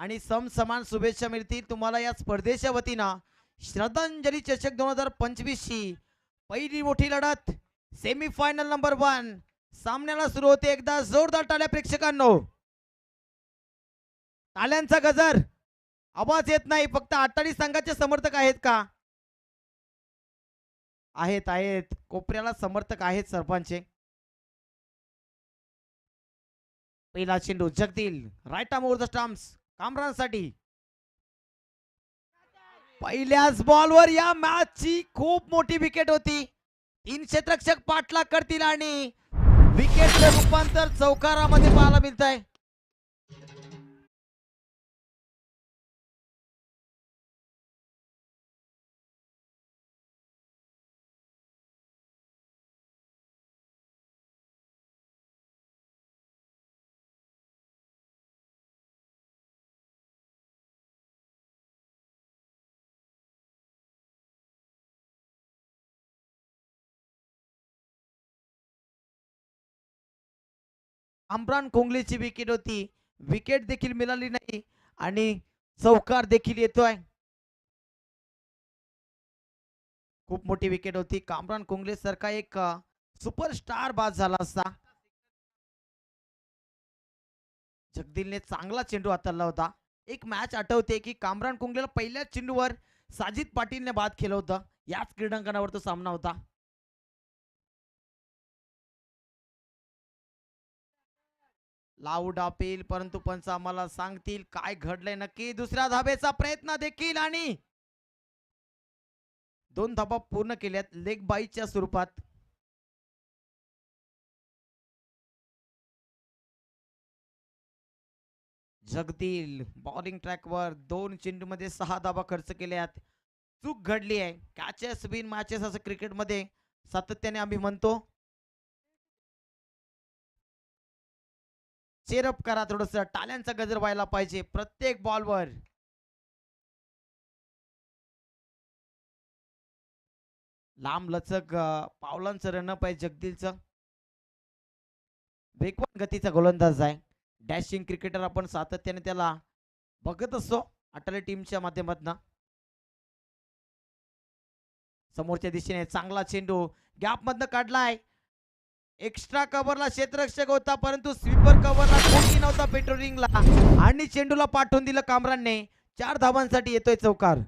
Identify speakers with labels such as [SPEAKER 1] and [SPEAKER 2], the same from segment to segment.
[SPEAKER 1] आणि समान शुभेच्छा मिळतील तुम्हाला या स्पर्धेच्या वतीनं. श्रद्धांजली चषक 2025 ची पहिली मोठी लढत सेमीफायनल नंबर 1 सामन्याला सुरू होते. एकदा जोरदार टाळ्या प्रेक्षकांनो. टाळ्यांचा गजर, आवाज येत नाही. फक्त अट्टाडी संघाचे समर्थक आहेत का? आहेत आहेत, कोपऱ्याला समर्थक आहेत सरपंच. पहिला चेंडू Jagdeel right arm over the stumps कामरांसाठी. पहिल्याच बॉलवर या मॅचची खूप मोठी विकेट होती. 3 क्षेत्ररक्षक पाठलाग करतील आणि विकेटचं रूपांतर चौकारामध्ये पाहायला मिळत आहे. अमरान कोंगलेची विकेट होती. विकेट देखील मिळाली नाही आणि चौकार देखील येतोय. खूप मोठी विकेट होती. कामरान कोंगले सारखा एक सुपरस्टार बाद झाला असता. जगदीलने चांगला चेंडू हाताळला होता. एक मॅच आठवते की कामरान कोंगलेला पहिल्याच चेंडूवर साजिद पाटीलने बाद केलं होतं. याच क्रीडांगणावर तो सामना होता. लाऊड अपील, परंतु पंच आम्हाला सांगतील काय घडलंय नक्की. दुसऱ्या धाबेचा प्रयत्न देखील आणि 2 धाबा पूर्ण केल्यात लेग बाईच्या स्वरूपात. जगदील बॉलिंग ट्रॅकवर 2 चेंडूमध्ये 6 धाबा खर्च केल्यात. चूक घडली आहे. कॅचेस विन मॅचेस असं क्रिकेटमध्ये सातत्याने आम्ही म्हणतो. चेअरअप करा, थोडस टाळ्यांचा गजर व्हायला पाहिजे प्रत्येक बॉलवर. लांब लचक पावलांचं रनअप आहे जगदीलचं. वेगवान गतीचा गोलंदाज आहे. डॅशिंग क्रिकेटर आपण सातत्याने त्याला बघत असतो अटाली टीमच्या माध्यमातून. समोरच्या दिशेने चांगला चेंडू गॅप मधनं काढलाय. एक्स्ट्रा कव्हरला क्षेत्ररक्षक होता, परंतु स्वीपर कव्हरला कोणी नव्हता पेट्रोलिंगला आणि चेंडूला पाठवून दिलं कामरानने. 4 धावांसाठी येतोय चौकार.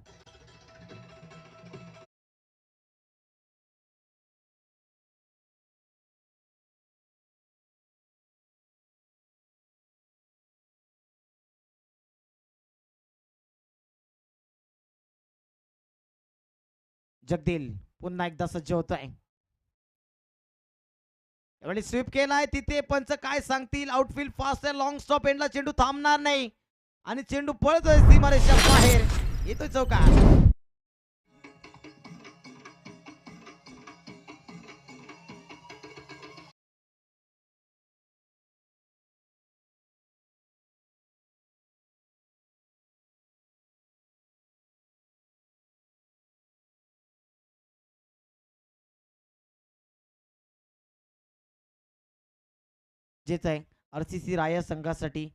[SPEAKER 1] जगदील पुन्हा एकदा सज्ज होत आहे. यावेळी स्वीप केलाय तिथे पंच काय सांगतील. आउटफील्ड फास्ट आहे. लॉंग स्टॉप एंडला चेंडू थांबणार नाही आणि चेंडू पळतोय सीमारेषा बाहेर. येतोय चौकार. जेच आहे आरसीसी राया संघासाठी,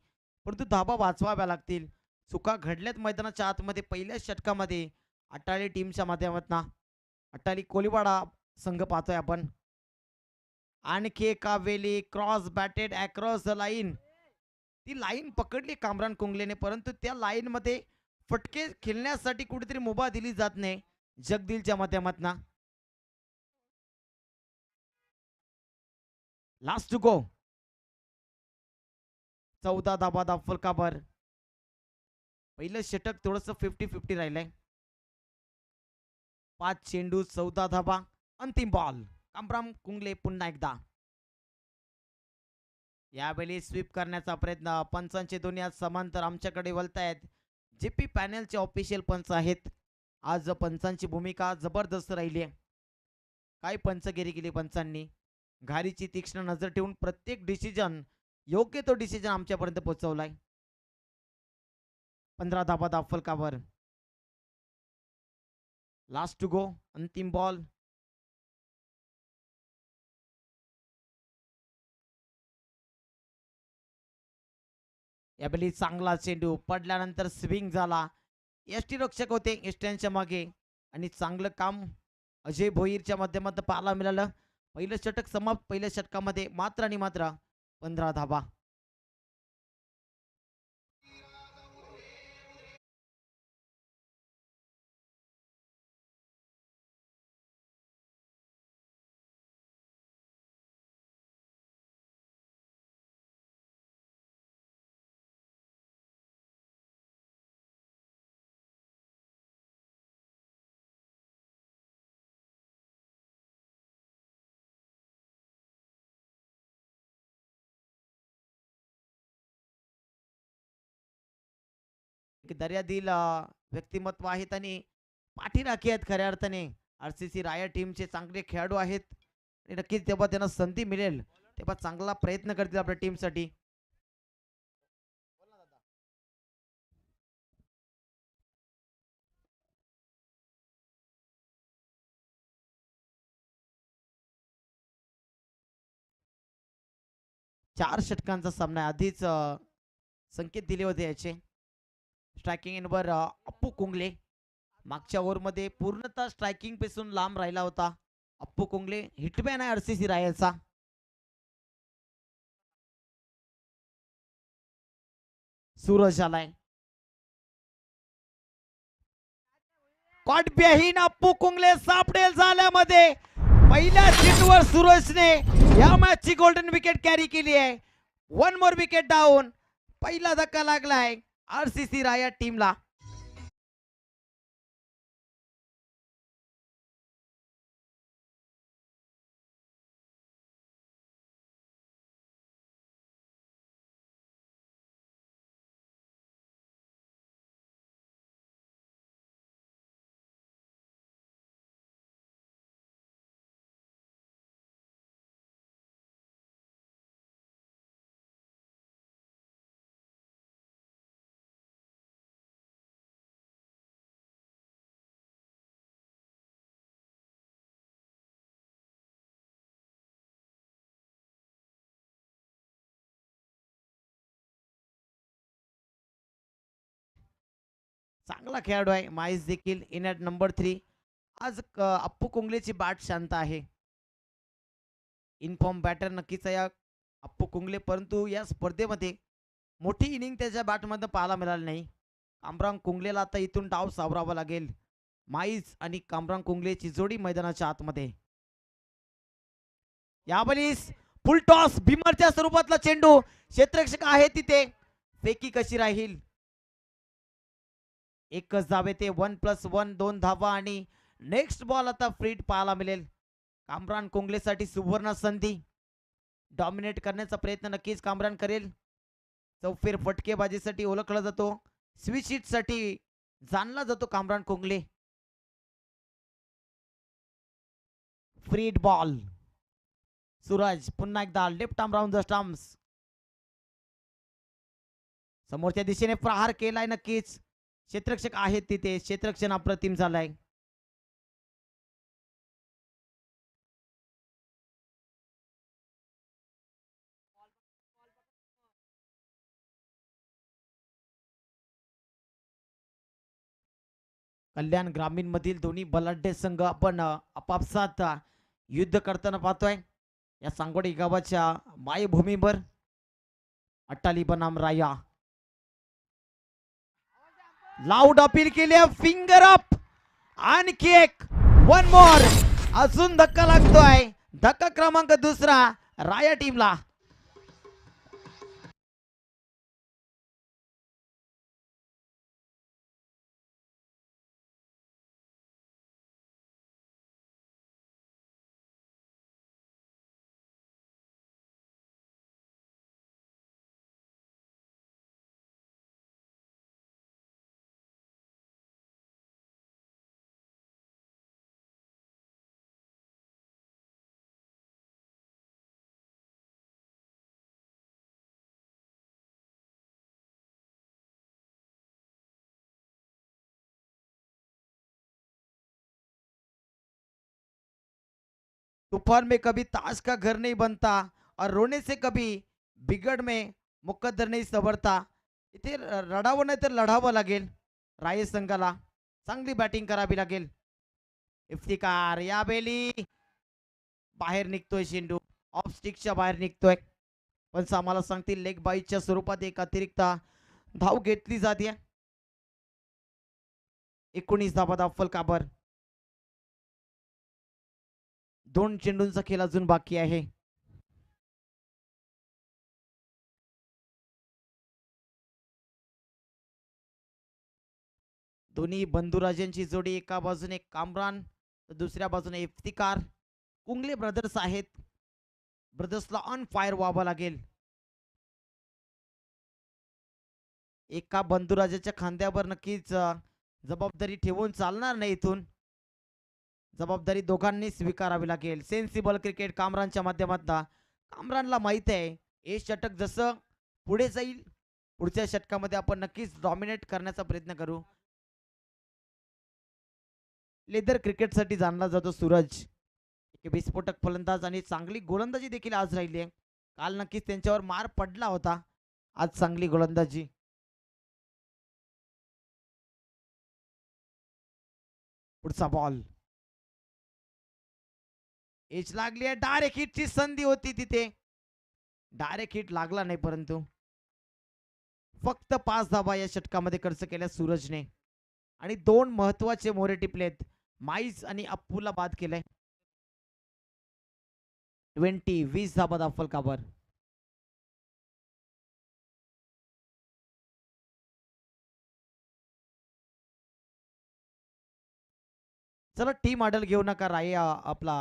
[SPEAKER 1] परंतु धाबा वाचवाव्या लागतील. चुका घडल्यात मैदानाच्या आतमध्ये. पहिल्या षटकामध्ये अटाली टीमच्या माध्यमातून अटाली कोलीवाडा संघ पाहतोय आपण. आणखी एका वेळी cross batted across the line. ती लाईन पकडली कामरान कुंगलेने, परंतु त्या लाईन मध्ये फटके खेळण्यासाठी कुठेतरी मुभा दिली जात नाही जगदीलच्या माध्यमातून. Last to go. 14 धाबा दाफल काबर. पहिलं षटक थोडस 50-50 राहिलंय. 5 चेंडू 14 धाबा. अंतिम बॉल. कामरान कुंगले पुन्हा एकदा. यावेळी स्वीप करण्याचा प्रयत्न. पंचांचे दोन्ही आज समांतर आमच्याकडे वळतायत. जेपी पॅनलचे ऑफिशियल पंच आहेत. आज पंचांची भूमिका जबरदस्त राहिली आहे. काय पंचगिरी केली पंचांनी. घारीची तीक्ष्ण नजर ठेवून प्रत्येक डिसिजन योग्य तो डिसिजन आमच्यापर्यंत पोहोचवलाय. 15 धाबा दाफल कावर. Last to go. अंतिम बॉल. यावेळी चांगला चेंडू पडल्यानंतर स्विंग झाला. यष्टी रक्षक होते यष्ट्यांच्या मागे आणि चांगलं काम अजय भोईरच्या माध्यमातून पाहायला मिळालं. पहिलं षटक समाप्त. पहिल्या षटकामध्ये मात्र आणि मात्र 15 धावा. दर्यादिल व्यक्तिमत्व आहेत आणि पाठीराखी आहेत खऱ्या अर्थाने. आरसीसी राया टीमचे चांगले खेळाडू आहेत आणि नक्कीच तेव्हा त्यांना संधी मिळेल तेव्हा चांगला प्रयत्न करतील आपल्या टीमसाठी. 4 षटकांचा सामना आधीच संकेत दिले होते याचे. स्ट्रायकिंग एंडवर अप्पू कुंगले मागच्या ओव्हरमध्ये पूर्णतः स्ट्रायकिंग पेसून लांब राहिला होता. अप्पू कुंगले हिटमॅन आहे आरसीसी रायलचा. सूरज आलाय. कॉटबेहीन अप्पू कुंगले सापडेल झाल्यामध्ये पहिल्या चेंडूवर सूरजने या मॅचची गोल्डन विकेट कॅरी केली आहे. 1 मोर विकेट डाऊन. पहिला धक्का लागलाय आरसीसी राया टीमला. चांगला खेळाडू आहे माईस देखील इन ॲट नंबर 3. आज अप्पू कुंगलेची बॅट शांत आहे. इनफॉर्म बॅटर नक्कीच आहे अप्पू कुंगले, परंतु या स्पर्धेमध्ये मोठी इनिंग त्याच्या बॅटमध्ये पाहायला मिळाली नाही. कामरान कुंगलेला आता इथून डाव सावरावा लागेल. माईज आणि कामरान कुंगलेची जोडी मैदानाच्या आतमध्ये. यावेळीस फुल टॉस भीमरच्या स्वरूपातला चेंडू. क्षेत्ररक्षक आहे तिथे. फेकी कशी राहील. एकच धावे ते 1+1 2 धावा आणि नेक्स्ट बॉल आता फ्रीड पाहायला मिळेल. कामरान कुंगलेसाठी सुवर्ण संधी. डॉमिनेट करण्याचा प्रयत्न नक्कीच कामरान करेल. चौफेर फटकेबाजीसाठी ओळखला जातो. स्विच हिटसाठी जाणला जातो कामरान कुंगले. फ्रीड बॉल. सूरज पुन्हा एकदा left arm round the stumps. समोरच्या दिशेने प्रहार केलाय नक्कीच. क्षेत्ररक्षक आहेत तिथे. क्षेत्ररक्षण अप्रतिम झालाय. कल्याण ग्रामीण मधील दोन्ही बलाढ्य संघ आपण आपापसात युद्ध करताना पाहतोय. या सांगोडी गावाच्या मायभूमीवर अट्टाली बनाम राया. लाऊड अपील केली. Finger up. आणखी एक 1 मोर. अजून धक्का लागतोय. धक्का क्रमांक 2 राया टीमला. तूफान में कभी ताश का घर नहीं बनता और रोने से कभी बिगड़ में मुकद्दर नहीं संवरता. इथे रडावं नाही तर लढावं लागेल. राय संघाला चांगली बॅटिंग करावी लागेल. इफ्तिकार या बेली बाहेर निघतोय चेंडू. ऑफ स्टिकच्या बाहेर निघतोय. पण आम्हाला सांगतील लेग बाईच्या स्वरूपात एक अतिरिक्त धाव घेतली जाते. 19 धावा फलकावर. 2 चेंडूंचा खेळ अजून बाकी आहे. दोन्ही बंधुराजांची जोडी एका बाजूने कामरान तर दुसऱ्या बाजूने इफ्तिकार. कुंगले ब्रदर्स आहेत. ब्रदर्सला ऑन फायर व्हावं लागेल. एका बंधुराजाच्या खांद्यावर नक्कीच जबाबदारी ठेवून चालणार नाही. इथून जबाबदारी दोघांनी स्वीकारावी लागेल. सेन्सिबल क्रिकेट कामरानच्या माध्यमातून. कामरानला माहित आहे हे षटक जसं पुढे जाईल पुढच्या षटकामध्ये आपण नक्कीच डॉमिनेट करण्याचा प्रयत्न करू. लेदर क्रिकेटसाठी जाणला जातो सूरज. एक विस्फोटक फलंदाज आणि चांगली गोलंदाजी देखील आज राहिली आहे. काल नक्कीच त्यांच्यावर मार पडला होता. आज चांगली गोलंदाजी. पुढचा बॉल एच लागली आहे. डायरेक्ट हिटची संधी होती तिथे. डायरेक्ट हिट लागला नाही परंतु फक्त 5 धावा या षटकामध्ये खर्च केल्या सूरजने आणि 2 महत्वाचे मोरे टिपलेत. माईज आणि अप्पूला बाद केलंय. 20 धावा फलकावर. चला टीम ऑर्डर घेऊ नका राय आपला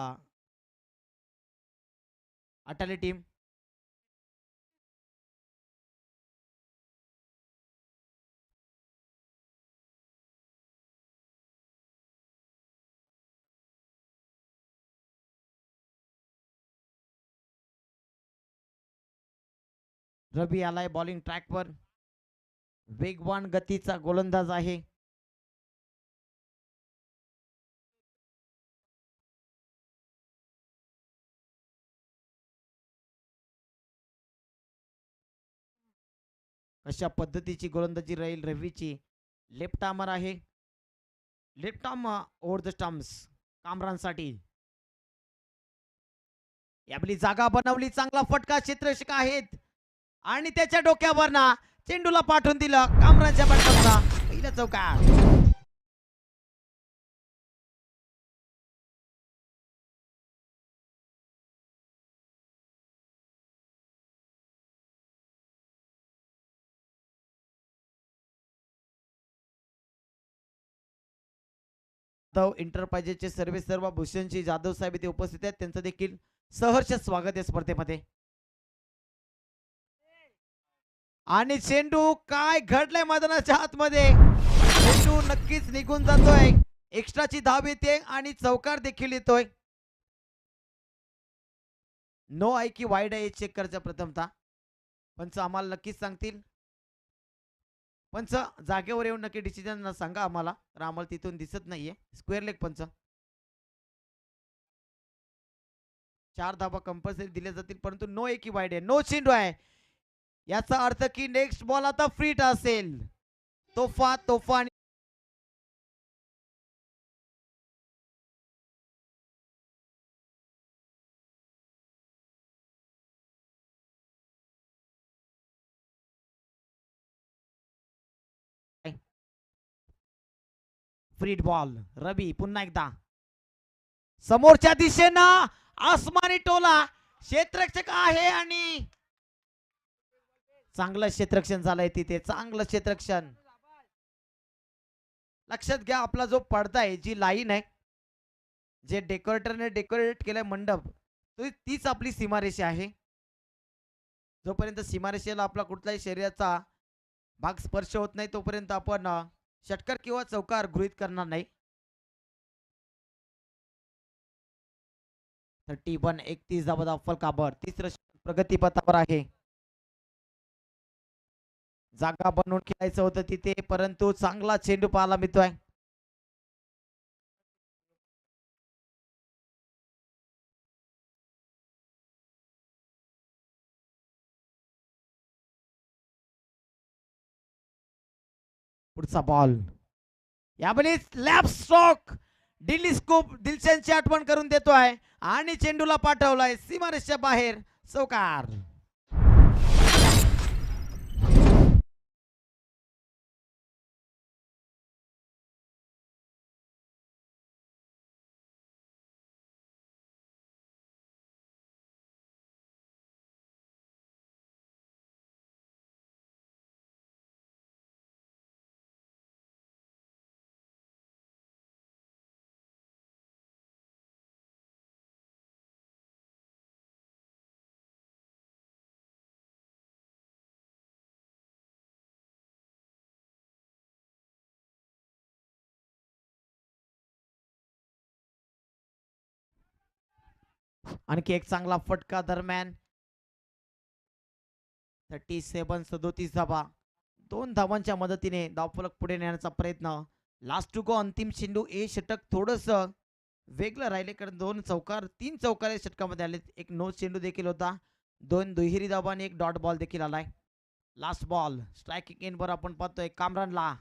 [SPEAKER 1] अटाली टीम. रवी आलाय बॉलिंग ट्रॅकवर. वेगवान गतीचा गोलंदाज आहे. कशा पद्धतीची गोलंदाजी राहील रवीची. लेफ्ट आर्मर आहे. Left arm over the stumps कामरानसाठी. आपली जागा बनवली. चांगला फटका क्षेत्ररक्षक आहेत आणि त्याच्या डोक्यावर ना चेंडूला पाठवून दिलं. कामरानच्या बॅटमनला पहिला चौकार. इंटरप्राइजेसचे सर्वे सर्व भूषणजी जाधव साहेब इथे उपस्थित आहेत. त्यांचं देखील सहर्ष स्वागत आहे स्पर्धेमध्ये. आणि चेंडू काय घडलंय मैदानाच्या आतमध्ये. चेंडू नक्कीच निघून जातोय. एक्स्ट्राची धाव येते आणि चौकार देखील येतोय. नो आहे की वाईड आहे चेक करायचं प्रथमतः. पंच आम्हाला नक्कीच सांगतील. पंच जागेवर येऊन नक्की डिसिजन सांगा आम्हाला. तर आम्हाला तिथून दिसत नाहीये. स्क्वेअर लेग पंच. 4 धाबा कंपल्सरी दिले जातील परंतु नो आहे की वाईड आहे. नो चेंडू आहे. याचा अर्थ की नेक्स्ट बॉल आता फ्रीट असेल. तोफा तोफा आणि फ्रीट बॉल. रवी पुन्हा एकदा समोरच्या दिशेनं आसमानी टोला. क्षेत्ररक्षक आहे आणि चांगलं क्षेत्ररक्षण झालंय तिथे. चांगलं क्षेत्ररक्षण. लक्षात घ्या आपला जो पडदा आहे जी लाईन आहे जे डेकोरेटरने डेकोरेट केलंय मंडप तीच आपली सीमारेषा आहे. जोपर्यंत सीमारेषेला आपला कुठलाही शरीराचा भाग स्पर्श होत नाही तोपर्यंत आपण षटकार किंवा चौकार गृहीत करणार नाही. 31 धावा फलकावर. तिसरं प्रगतीपथावर आहे. जागा बनवून खेळायचं होतं तिथे परंतु चांगला चेंडू पाहायला मिळतोय. पुढचा बॉल यावेळी लॅप स्ट्रोक दिल्ली स्कूप दिलशनची आठवण करून देतोय आणि चेंडूला पाठवलाय सीमारेषेच्या बाहेर चौकार. आणखी एक चांगला फटका दरम्यान 37 धावा. 2 धावांच्या मदतीने धावफलक पुढे नेण्याचा प्रयत्न. लास्ट टू गो अंतिम चेंडू. षटक थोडस वेगळं राहिले कारण 3 चौकार षटकामध्ये आले. एक नो चेंडू देखील होता. 2 दुहेरी धावा आणि एक डॉट बॉल देखील आलाय. लास्ट बॉल स्ट्रायकिंग एंडवर आपण पाहतोय कामरानला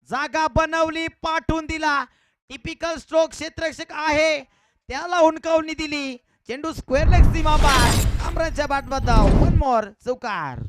[SPEAKER 1] जागा बनवली, पाठवून दिला. टिपिकल स्ट्रोक क्षेत्ररक्षक आहे त्याला हुंडकावणी दिली. चेंडू स्क्वेअर लेग सीमा बाहेर. कामरानच्या बॅटमध्ये वन मोर चौकार.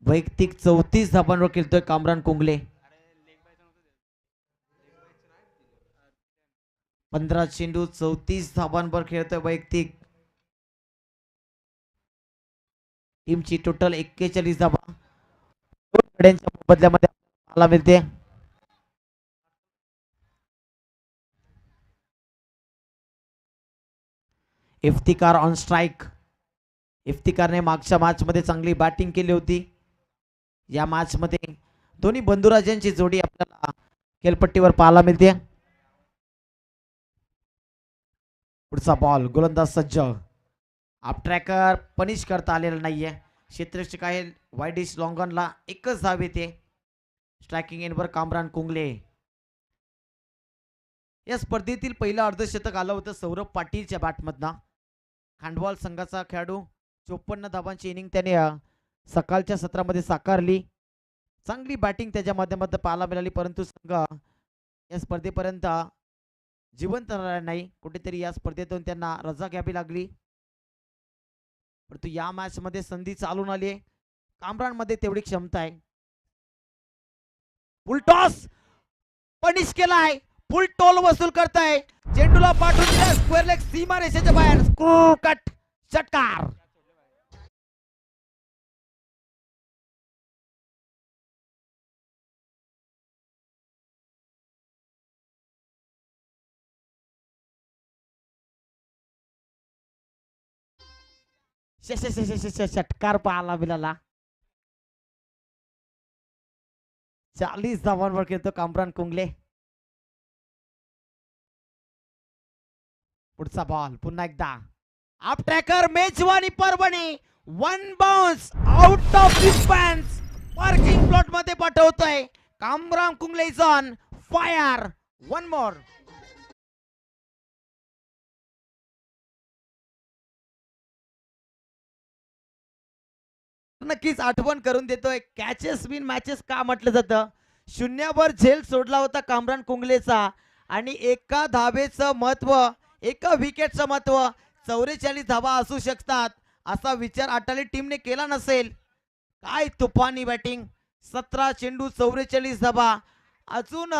[SPEAKER 1] वैयक्तिक 34 धावांवर खेळतोय कामरान कुंगले. 15 चेंडू 34 धावांवर खेळतोय वैयक्तिक. टीमची टोटल 41 धावा. 2 गड्यांच्या बदल्यामध्ये मला मिळते. Iftikhar on strike. इफ्तिकारने मागच्या मॅच मध्ये चांगली बॅटिंग केली होती. या मॅच मध्ये दोन्ही बंधुराजांची जोडी आपल्याला खेळपट्टीवर पाहायला मिळते. पुढचा बॉल गोलंदाज सज्ज. आप ट्रॅकर पनिश करता आलेला नाहीये. क्षेत्ररक्षक आहे वाईडिश लॉंगॉनला एकच धाव येते. स्ट्रायकिंग एंडवर कामरान कुंगले. या स्पर्धेतील पहिलं अर्धशतक आलं होतं सौरभ पाटीलच्या बॅटमधनं. खांडवाल संघाचा खेळाडू 54 धावांची इनिंग त्याने सकाळच्या सत्रामध्ये साकारली. चांगली बॅटिंग त्याच्या माध्यमातून पाहायला मिळाली परंतु संघ या स्पर्धेपर्यंत जिवंत राहिला नाही. कुठेतरी या स्पर्धेतून त्यांना रजा घ्यावी लागली. परंतु या मॅच मध्ये संधी चालून आली आहे. कामरानमध्ये तेवढी क्षमता आहे. फुल टॉस पनिश केलाय. फुल टोल वसूल करताय. चेंडूला पाठवून दिला स्क्वेअर लेग सीमा रेषेच्या बाहेर. स्क्रू कट षटकार. षटकार पाहायला मिळाला. 40 धावांवर खेळतो कामरान कुंगले. पुढचा बॉल पुन्हा एकदा आप ट्रॅकर मेजवानी Parbhani. 1 bounce out of distance parking plot मध्ये पाठवतोय. Kamran Kungle is on fire. One more. नक्कीच आठवण करून देतोय कॅचेस विन मॅचेस का म्हटलं जातं. 0वर झेल सोडला होता कामरान कुंगलेचा आणि एका धावेचं महत्व, एका विकेटचं महत्व 44 धावा असू शकतात असा विचार अटाली टीमने केला नसेल. काय तुफानी बॅटिंग. 17 चेंडू 44 धावा. अजून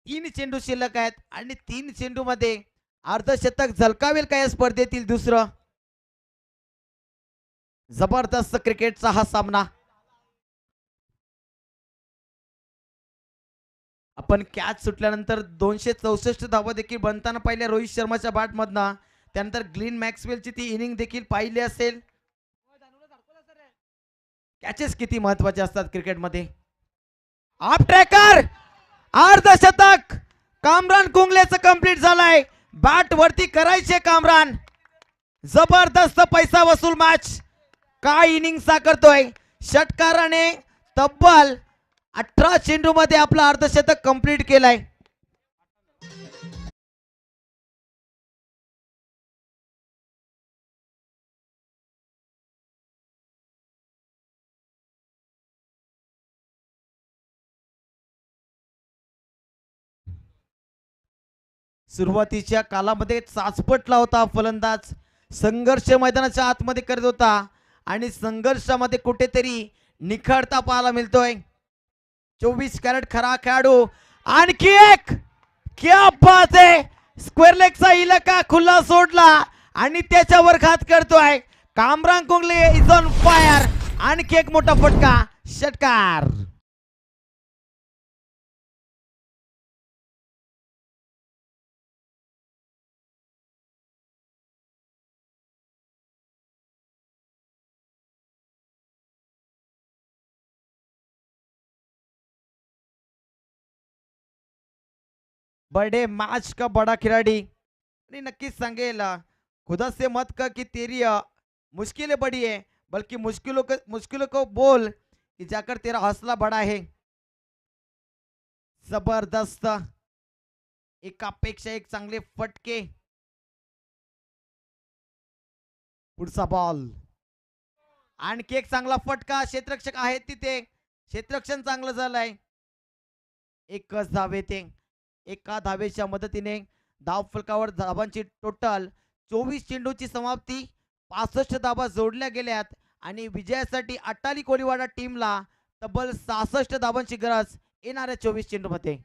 [SPEAKER 1] 3 चेंडू शिल्लक आहेत आणि 3 चेंडू मध्ये अर्धशतक झलकावेल का या स्पर्धेतील दुसरं? जबरदस्त क्रिकेटचा हा सामना. आपण कॅच सुटल्यानंतर 264 धावा देखील बनताना पाहिल्या रोहित शर्माच्या बॅटमधनं. त्यानंतर ग्लीन मॅक्सवेलची ती इनिंग देखील पाहिली असेल. कॅचेस किती महत्वाचे असतात क्रिकेटमध्ये. आप ट्रॅकर अर्धशतक कामरान कुंगलेचं कंप्लीट झालंय. बॅट वरती करायचे कामरान. जबरदस्त पैसा वसूल मॅच. काय इनिंग साकारतोय षटकाराने. तब्बल 18 चेंडू मध्ये आपलं अर्धशतक कंप्लीट केलंय. सुरुवातीच्या कालामध्ये चाचपटला होता फलंदाज. संघर्ष मैदानाच्या आतमध्ये करत होता आणि संघर्षामध्ये कुठेतरी निखळता पाहायला मिळतोय. 24 कॅरेट खरा खेळाडू. आणखी एक. क्या बात आहे. स्क्वेअर लेगचा इलाका खुला सोडला आणि त्याच्यावर घात करतोय. Kamran Kungle is on fire. आणखी एक मोठा फटका. षटकार. बर्थडे मैच का बड़ा खिलाड़ी. आणि नक्कीच सांगेल खुदा से मत का कि तेरी मुश्किलें बड़ी है बल्कि मुश्किलों को बोल कि जाकर तेरा हौसला बड़ा है. जबरदस्त. एकापेक्षा एक चांगले फटके. पुढचा बॉल. आणखी एक चांगला फटका. क्षेत्ररक्षक आहेत तिथे. क्षेत्ररक्षण चांगलं झालंय. एकच धाव येते. एका धावेच्या मदतीने धाव फलकावर धावांची टोटल 24 चेंडूची समाप्ती. 65 धावा जोडल्या गेल्यात आणि विजयासाठी अट्टाली कोलीवाडा टीमला तब्बल 66 धावांची गरज येणाऱ्या 24 चेंडू मध्ये.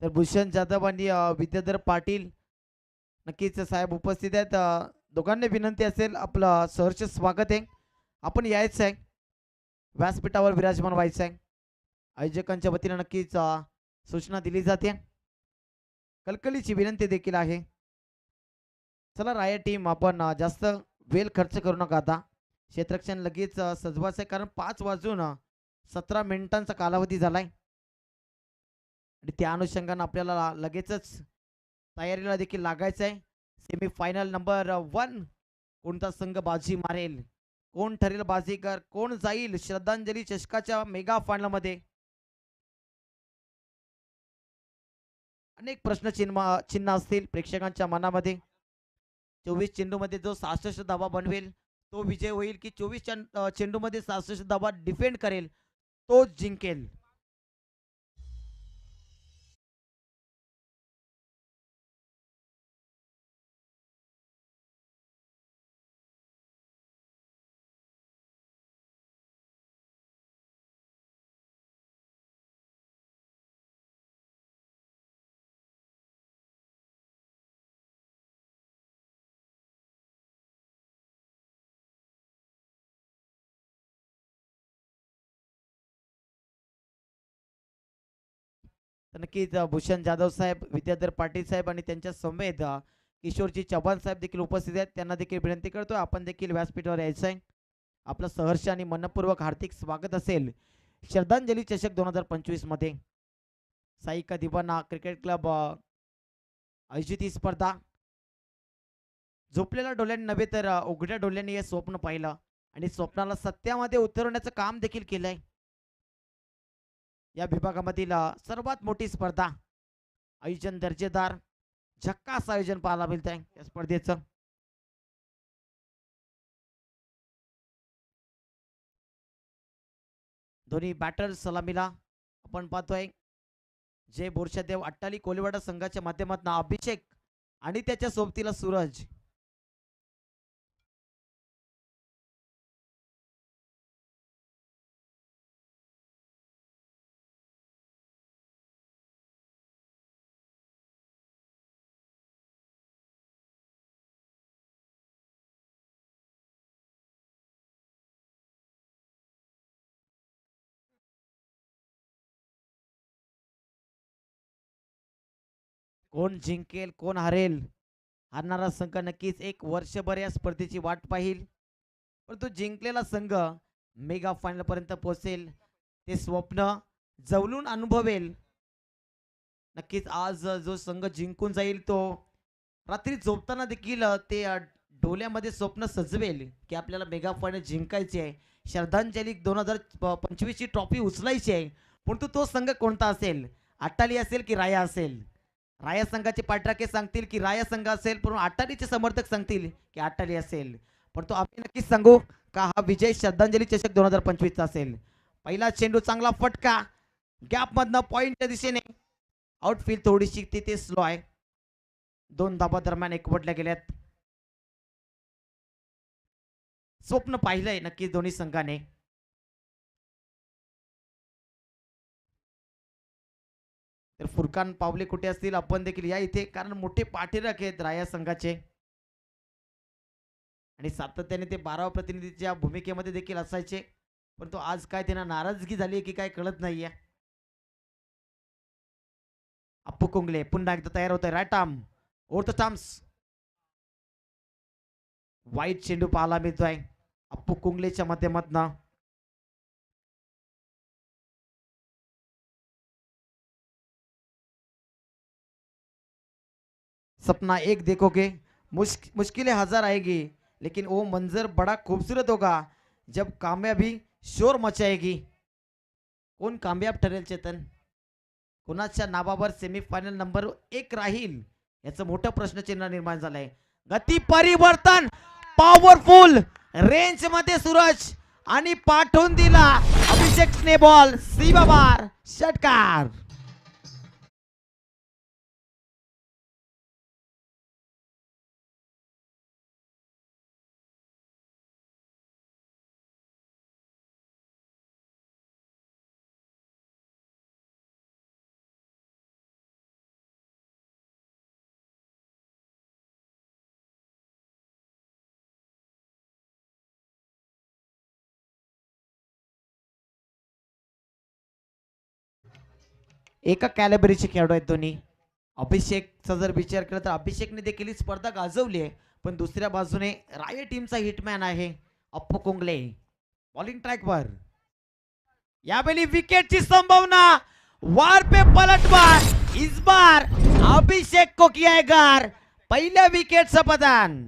[SPEAKER 1] तर भूषण जाधव आणि विद्याधर पाटील नक्कीच साहेब उपस्थित आहेत. दोघांना विनंती असेल आपलं सहर्ष स्वागत आहे. आपण यायचं आहे. व्यासपीठावर विराजमान व्हायचं आहे. आयोजकांच्या वतीने नक्कीच सूचना दिली जाते. कलकलीची विनंती देखील आहे. चला राया टीम आपण जास्त वेळ खर्च करू नका. आता क्षेत्ररक्षण लगेच सजवायचं आहे कारण 5 वाजून 17 मिनिटांचा कालावधी झालाय आणि त्या अनुषंगाने आपल्याला लगेचच तयारीला देखील लागायचं आहे. सेमीफायनल नंबर 1 कोणता संघ बाजी मारेल, कोण ठरेल बाजीगर, कोण जाईल श्रद्धांजली चषकाच्या मेगा फायनल मध्ये. अनेक प्रश्न चिन्ह असतील प्रेक्षकांच्या मनामध्ये. 24 चेंडू मध्ये जो 66 धावा बनवेल तो विजय होईल की 24 चेंडू मध्ये 66 धावा डिफेंड करेल तोच जिंकेल. तर नक्कीच भूषण जाधव साहेब, विद्याधर पाटील साहेब आणि त्यांच्या समेत किशोरजी चव्हाण साहेब देखील उपस्थित आहेत. त्यांना देखील विनंती करतो आपण देखील व्यासपीठावर यायचं आहे. आपलं सहर्ष आणि मनपूर्वक हार्दिक स्वागत असेल श्रद्धांजली चषक 2025 मध्ये. साईका दिवाना क्रिकेट क्लब आयोजित ही स्पर्धा. झोपलेल्या डोळ्यांनी नव्हे तर उघड्या डोळ्यांनी हे स्वप्न पाहिलं आणि स्वप्नाला सत्यामध्ये उतरवण्याचं काम देखील केलंय. या विभागामधील सर्वात मोठी स्पर्धा, आयोजन दर्जेदार, झक्कास आयोजन पाहायला मिळत आहे या स्पर्धेचं. दोन्ही बॅटर सलामीला आपण पाहतोय. जय बोरशादेव अट्टाली कोलीवाडा संघाच्या माध्यमातून अभिषेक आणि त्याच्या सोबतीला सूरज. कोण जिंकेल कोण हरेल, हारणारा संघ नक्कीच एक वर्षभर या स्पर्धेची वाट पाहिल, परंतु जिंकलेला संघ मेगा फायनल पर्यंत पोहोचेल ते स्वप्न जवळून अनुभवेल. नक्कीच आज जो संघ जिंकून जाईल तो रात्री झोपताना देखील ते डोल्यामध्ये स्वप्न सजवेल की आपल्याला मेगा फायनल जिंकायची आहे, श्रद्धांजली 2025 ची ट्रॉफी उचलायची आहे. परंतु तो संघ कोणता असेल, अट्टाली असेल की राया असेल. राया संघाचे पाठराखे सांगतील की राया संघ असेल, परंतु अट्टालीचे समर्थक सांगतील की अट्टाली असेल. परंतु आम्ही नक्कीच सांगू का हा विजय श्रद्धांजली चषक 2025 चा असेल. पहिला चेंडू चांगला फटका, गॅप मधनं पॉइंटच्या दिशेने. आउटफील्ड थोडीशी तिथे स्लो आहे. दोन धाबा दरम्यान एकवटल्या गेल्यात. स्वप्न पाहिलंय नक्कीच दोन्ही संघाने. तर फुरकान पावले कुठे असतील आपण देखील या इथे, कारण मोठे पाठीराख आहेत राया संघाचे आणि सातत्याने ते 12 प्रतिनिधीच्या भूमिकेमध्ये देखील असायचे. परंतु आज काय त्यांना नाराजगी झाली की काय कळत नाहीये. अप्पू कुंगले पुन्हा एकदा तयार होत आहे. Right arm over the stumps. वाईट चेंडू पाहायला मिळतोय अप्पू कुंगलेच्या माध्यमातून. सपना एक देखोगे, मुश्किलें हजार आएगी, लेकिन वो मंजर बड़ा खूबसूरत होगा जब कामयाबी शोर मचाएगी. कोण कामयाब ठरेल चेतन, कोणाच्या नावावर सेमीफायनल नंबर 1 राहील याचं मोठं प्रश्नचिन्ह निर्माण झालंय. गती परिवर्तन, पॉवरफुल रेंज मध्ये सूरज आणि पाठवून दिला अभिषेकने बॉल. सीमा बार षटकार. एका कॅलिबरीचे खेळाडू आहेत दोन्ही. अभिषेकचा जर विचार केला तर अभिषेकने देखील ही स्पर्धा गाजवली आहे, पण दुसऱ्या बाजूने राय टीमचा हिटमॅन आहे अप्पू कुंगले. बॉलिंग ट्रॅकवर यावेळी विकेटची संभावना. वार पे पलटवार, इस बार अभिषेक को किया है गार. पहिल्या विकेटचं पतन.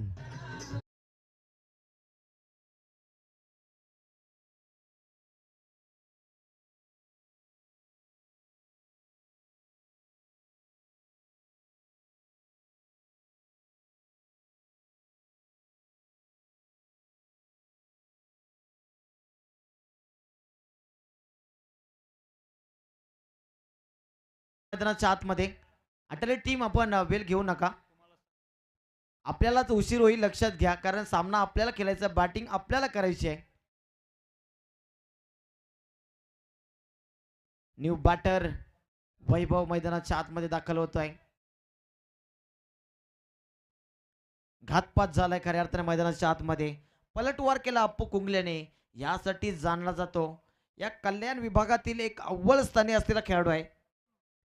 [SPEAKER 1] मैदानाच्या आतमध्ये अटल टीम आपण वेळ घेऊ नका. आपल्यालाच उशीर होईल लक्षात घ्या, कारण सामना आपल्याला खेळायचा, बॅटिंग आपल्याला करायची आहे. न्यू बॅटर वैभव मैदानाच्या आतमध्ये दाखल होतोय. घातपात झालाय खऱ्या अर्थाने मैदानाच्या आतमध्ये. पलटवार केला अप्पू कुंगल्याने, यासाठी जाणला जातो या कल्याण विभागातील एक अव्वल स्थानी असलेला खेळाडू आहे.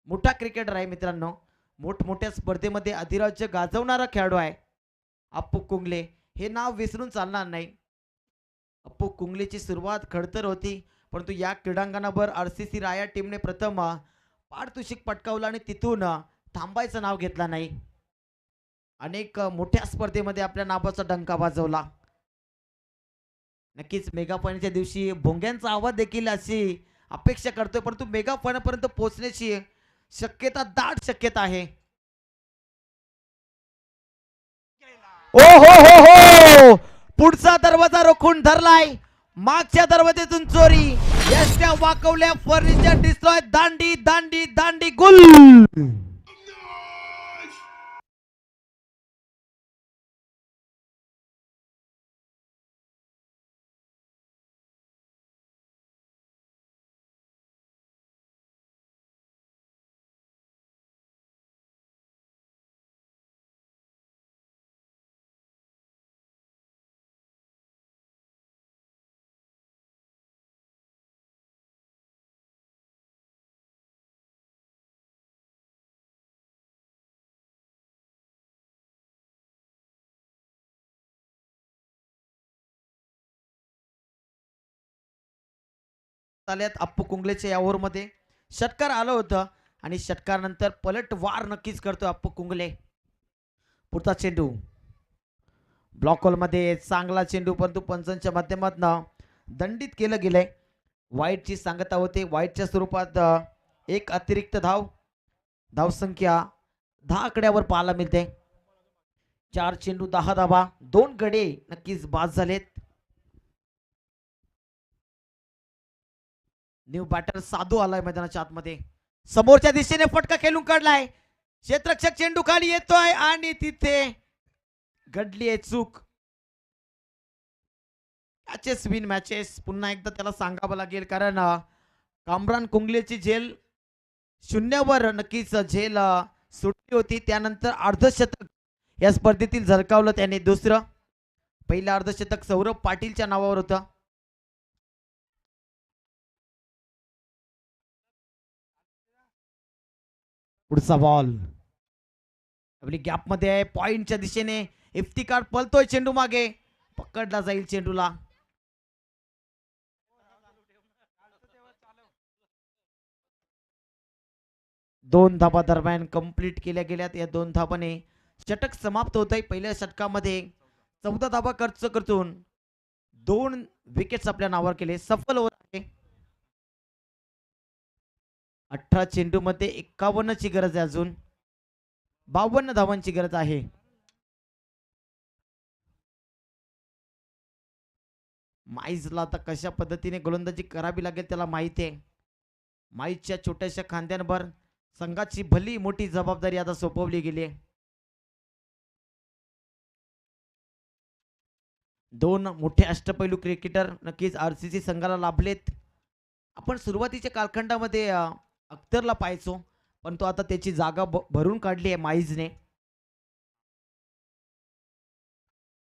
[SPEAKER 1] मोठा क्रिकेटर आहे मित्रांनो. मोठमोठ्या स्पर्धेमध्ये अधिराज्य गाजवणारा खेळाडू आहे अप्पू कुंगले. हे नाव विसरून चालणार नाही. अप्पू कुंगलेची सुरुवात खडतर होती, परंतु या क्रीडांगणावर आरसीसी राया टीमने प्रथम पारितोषिक पटकावलं आणि तिथून थांबायचं नाव घेतलं नाही. अनेक मोठ्या स्पर्धेमध्ये आपल्या नावाचा डंका वाजवला. नक्कीच मेगा फायनलच्या दिवशी भोंग्यांचा आवाज देखील अशी अपेक्षा करतोय, परंतु मेगा फायनल पर्यंत पोहोचण्याची शक्यता, दाट शक्यता आहे. ओ हो हो हो, पुढचा दरवाजा रोखून धरलाय. मागच्या दरवाजातून चोरी. यष्ट्या वाकवल्या, फर्निचर डिस्ट्रॉय. दांडी दांडी दांडी गुल. आल्यात अप्पू कुंगलेच्या या ओव्हरमध्ये षटकार आलं होतं आणि षटकारानंतर पलटवार नक्कीच करतो अप्पू कुंगले. पुढचा चेंडू ब्लॉक मध्ये चांगला चेंडू, परंतु पंचांच्या माध्यमातून दंडित केलं गेलंय. वाईटची सांगता होते. वाईटच्या स्वरूपात एक अतिरिक्त धावसंख्या 10 आकड्यावर पाहायला मिळते. 4 चेंडू 10 धावा, 2 गडे नक्कीच बाद झालेत. न्यू बॅटर साधू आलाय मैदानाच्या आतमध्ये. समोरच्या दिशेने फटका खेळून काढलाय. क्षेत्ररक्षक चेंडू खाली येतोय आणि तिथे घडली आहे चूक. Matches win matches. पुन्हा एकदा त्याला सांगावं लागेल, कारण कामरान कुंगलेची झेल शून्यावर नक्कीच झेल सुटली होती. त्यानंतर अर्धशतक या स्पर्धेतील झळकावलं त्याने. दुसरं पहिलं अर्धशतक सौरभ पाटीलच्या नावावर होतं. पुढचा बॉल आपली गॅप मध्ये आहे. पॉइंटच्या दिशेने इफ्तिकार पळतोय. चेंडू मागे पकडला जाईल. चेंडूला 2 धाबा दरम्यान कंप्लीट केल्या गेल्यात. या 2 धाबाने षटक समाप्त होत आहे. पहिल्या षटकामध्ये 14 धाबा खर्च करून 2 विकेट्स आपल्या नावावर केले. सफल होत आहे. 18 चेंडू मध्ये 51 ची गरज आहे. अजून 52 धावांची गरज आहे. माईजला आता कशा पद्धतीने गोलंदाजी करावी लागेल त्याला माहिती आहे. माईजच्या छोट्याशा खांद्यांवर संघाची भली मोठी जबाबदारी आता सोपवली गेली आहे. 2 मोठे अष्टपैलू क्रिकेटर नक्कीच आरसीसी संघाला लाभलेत. आपण सुरुवातीच्या कालखंडामध्ये अख्तरला पाहायचो, पण तो आता त्याची जागा भरून काढली आहे माईजने.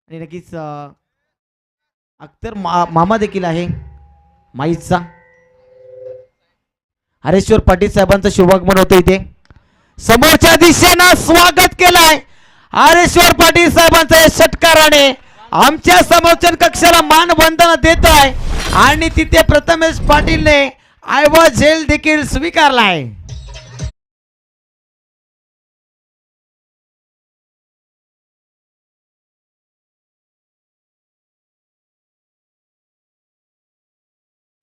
[SPEAKER 1] आणि नक्कीच अख्तर मामा देखील आहे माईजचा. हरेश्वर पाटील साहेबांचं शुभागमन होतं इथे. समोरच्या दिशेनं स्वागत केलंय हरेश्वर पाटील साहेबांचा या षटकाराने. आमच्या समोरच्या कक्षाला मानवंदना देत आहे आणि तिथे प्रथमेश पाटीलने आयवा झेल देखील स्वीकारलाय.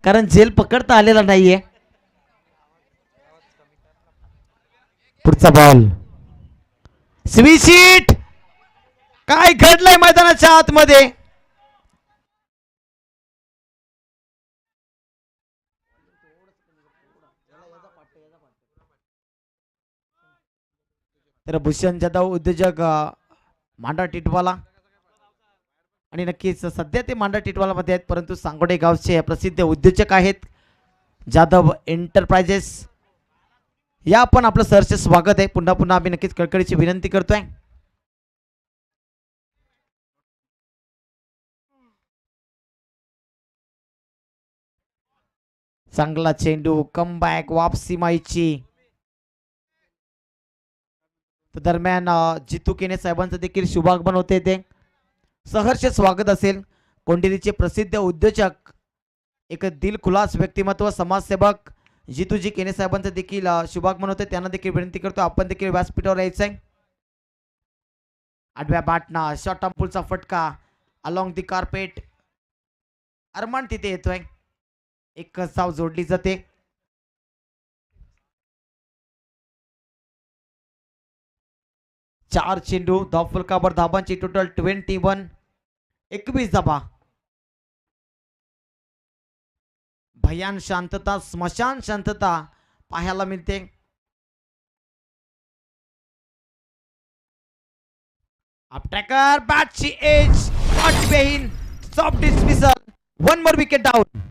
[SPEAKER 1] कारण झेल पकडता आलेला नाहीये. पुढचा बॉल स्वीशीट. काय घडलंय मैदानाच्या आतमध्ये. तर भूषण जाधव उद्योजक मांडा टिटवाला, आणि नक्कीच सध्या ते मांडा टिटवाला मध्ये आहेत, परंतु सांगोडे गावचे प्रसिद्ध उद्योजक आहेत जाधव एंटरप्राइजेस. या पण आपलं सरचे स्वागत आहे. पुन्हा पुन्हा आम्ही नक्कीच कळकळीची विनंती करतोय. चांगला चेंडू, कमबॅक, वापसी माईची. तर दरम्यान जितू केने साहेबांचं देखील शुभागमन होते ते सहर्ष स्वागत असेल. कोंडिरीचे प्रसिद्ध उद्योजक एक दिलखुलास व्यक्तिमत्व समाजसेवक जितूजी केने साहेबांचं देखील शुभागमन होते. त्यांना देखील विनंती करतो आपण देखील व्यासपीठावर यायचं आहे. आडव्या बॅटना शॉर्ट पुलचा फटका अलॉंग दी कार्पेट. अरमान तिथे येतोय. एक धाव जोडली जाते. चार चेंडू धाव फलकावर धाबांची टोटल 21. 21 धाबा. भयान शांतता स्मशान शांतता पाहायला मिळते. अपटॅकर बॅटची edge not behind soft dismissal. One more wicket down.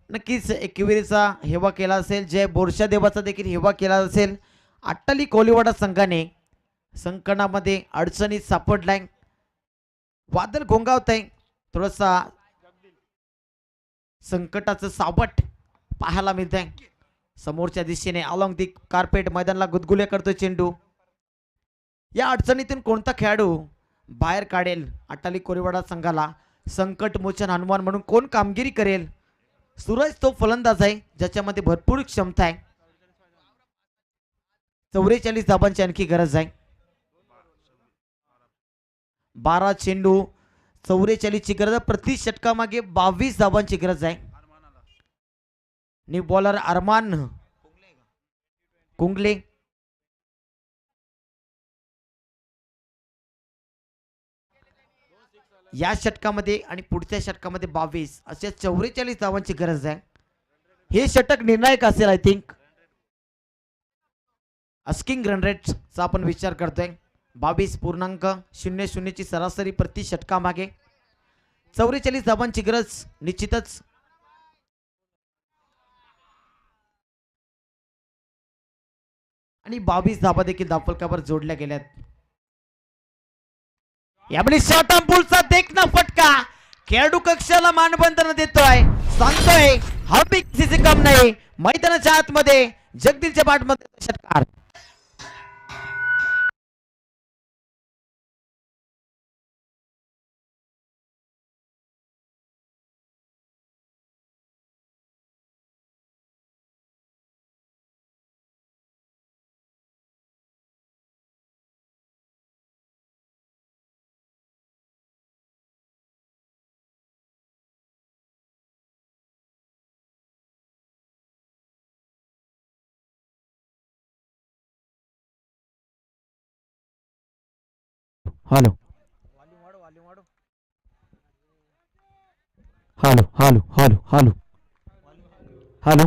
[SPEAKER 1] नक्कीच एकविरीचा हेवा केला असेल. जय बोरशा देवाचा देखील हेवा केला असेल. अट्टाली कोलीवाडा संघाने संकटामध्ये अडचणीत सापडलाय. वादळ घोंगावत आहे. थोडासा संकटाचं सावट पाहायला मिळत आहे. समोरच्या दिशेने अलॉंग दी कार्पेट मैदानाला गुदगुले करतो चेंडू. या अडचणीतून कोणता खेळाडू बाहेर काढेल अट्टाली कोलीवाडा संघाला. संकट मोचन हनुमान म्हणून कोण कामगिरी करेल. सूरज तो फलंदाज आहे ज्याच्यामध्ये भरपूर क्षमता आहे. 44 धाबांची आणखी गरज आहे. 12 चेंडू 44 ची गरज. प्रति षटकामागे 22 धाबांची गरज आहे. न्यू बॉलर अरमान कुंगले. या षटकामध्ये आणि पुढच्या षटकामध्ये 22 अशा 44 धावांची गरज आहे. हे षटक निर्णायक असेल. आय थिंक अस्किंग रन रेटचा आपण विचार करतोय. 22.00 ची सरासरी प्रति षटकामागे 44 धावांची गरज निश्चितच. आणि 22 धाबा देखील धावफलकावर जोडल्या गेल्यात. यामध्ये शॉर्ट पुलचा देखना फटका खेळाडू कक्षाला मानबंधन देतोय. सांगतोय हा किसी कम नाही. मैदानाच्या आतमध्ये जगदीलच्या बाटमध्ये षटकार. Hello hello hello hello hello hello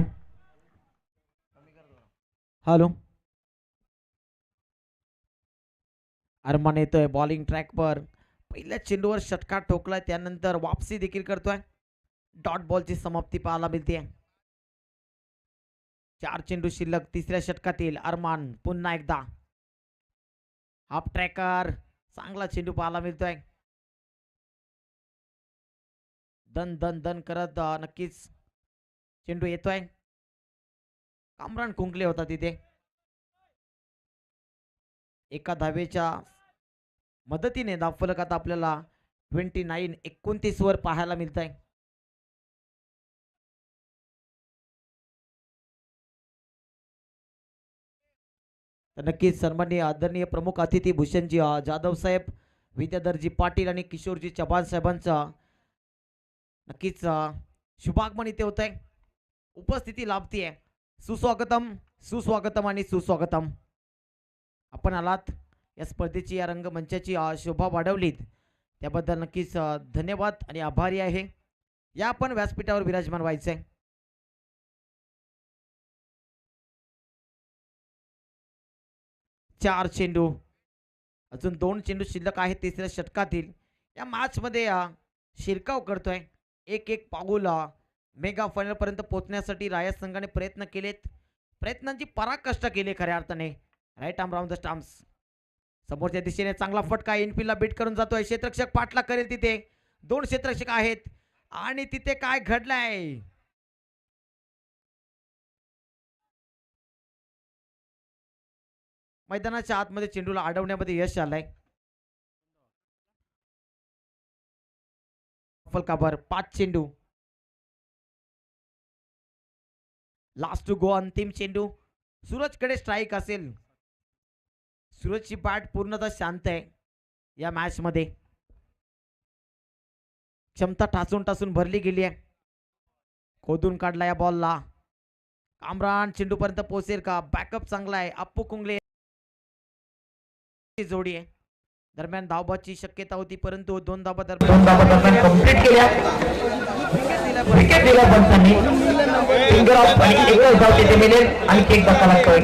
[SPEAKER 1] hello. Arman येतोय बॉलिंग ट्रॅकवर. पहिल्या चेंडूवर षटकार ठोकलाय त्यानंतर वापसी देखील करतोय. डॉट बॉलची समाप्ती पाहायला मिळते. 4 चेंडू शिल्लक तिसऱ्या षटकातील. अरमान पुन्हा एकदा हाफ ट्रॅकर. चांगला चेंडू पाहायला मिळतोय. दन दन दन करत नक्कीच चेंडू येतोय. कामरान कुंकले होता तिथे. एका धावेच्या मदतीने धावफलक आता आपल्याला 29-29 वर पाहायला मिळत आहे. तर नक्कीच सन्माननीय आदरणीय प्रमुख अतिथी भूषणजी जाधव साहेब, विद्याधरजी पाटील आणि किशोरजी चव्हाण साहेबांचा नक्कीच शुभागमन इथे होत आहे. उपस्थिती लाभतीये. सुस्वागतम सुस्वागतम आणि सुस्वागतम. आपण आलात या स्पर्धेची या रंगमंचाची शोभा वाढवलीत त्याबद्दल नक्कीच धन्यवाद आणि आभारी आहे. या आपण व्यासपीठावर विराजमान व्हायचंय. 4 चेंडू, अजून 2 चेंडू शिल्लक आहेत तिसऱ्या षटकातील. या मॅचमध्ये शिरकाव करतोय. एक एक पाऊल मेगा फायनल पर्यंत पोहोचण्यासाठी राया संघाने प्रयत्न केलेत. प्रयत्नांची पराकाष्ठा केली खऱ्या अर्थाने. Right arm round the stumps. समोरच्या दिशेने चांगला फटका इनफिल्डला बीट करून जातोय. क्षेत्ररक्षक पाठला करेल तिथे. 2 क्षेत्ररक्षक आहेत आणि तिथे काय घडलंय. मैदानाच्या आतमध्ये चेंडूला अडवण्यामध्ये यश आलंय. फलकावर 5 चेंडू. लास्ट टू गो अंतिम चेंडू. सूरजकडे स्ट्राईक असेल. सूरजची बॅट पूर्णतः शांत आहे या मॅच मध्ये. क्षमता टाचून टाचून भरली गेली आहे. खोदून काढला या बॉलला. कामरान चेंडू पर्यंत पोहोचेल का. बॅकअप चांगला आहे. अप्पू कुंगले जोडी आहे. दरम्यान धावबाची शक्यता होती परंतु 2 धावा दरम्यान कंप्लीट केल्या. विकेट दिला पंचांनी. फिंगर ऑफ आणि एकच धाव तिथे मिळेल आणि केक धक्का लागतोय.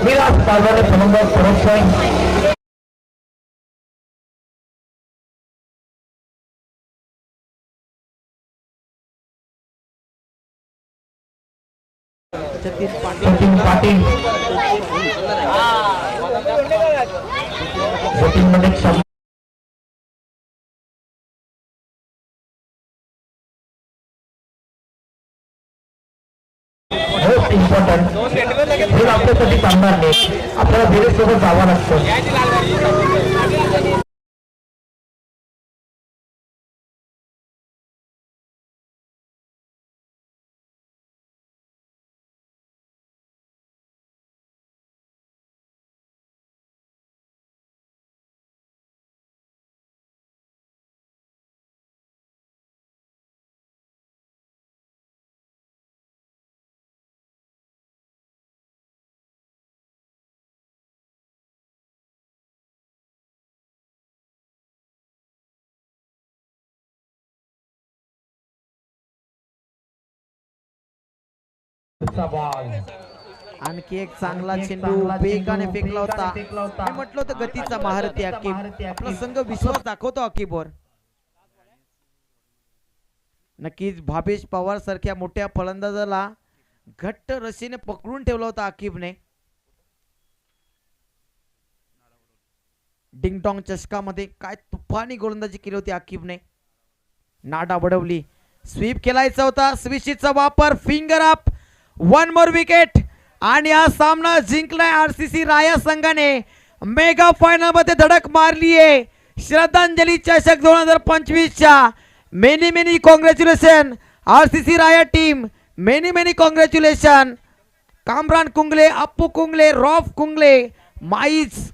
[SPEAKER 1] विराट सागरे फलंदाज सुरक्षाय. सचिन पाटील मोस्ट इम्पॉर्टंट हे आपल्यासाठी सांगणार नाही. आपल्याला धीरे सोबत जावं लागतं. आणखी एक चांगला चेंडू वेगाने फेकला होता. मी म्हटलं होतं गतीचा महारथी अकीब. आपला संघ विश्वास दाखवतो अकीबवर. नक्कीच भावेश पवार सारख्या मोठ्या फलंदाजाला घट्ट रशीने पकडून ठेवला होता अकीबने. डिंगडॉंग चषकामध्ये काय तुफानी गोलंदाजी केली होती अकीबने. नाडा बडवली. स्वीप केलायचा होता. स्विचचा वापर. Finger up. 1 मोर विकेट आणि हा सामना जिंकलाय आरसीसी राया संघाने. मेगा फायनल मध्ये धडक मारली आहे. श्रद्धांजली चषक 2025 च्या many many congratulation RCC Raya team. Many many congratulation. Kamran Kungle, Appu Kungle, Rauf Kungle, माईज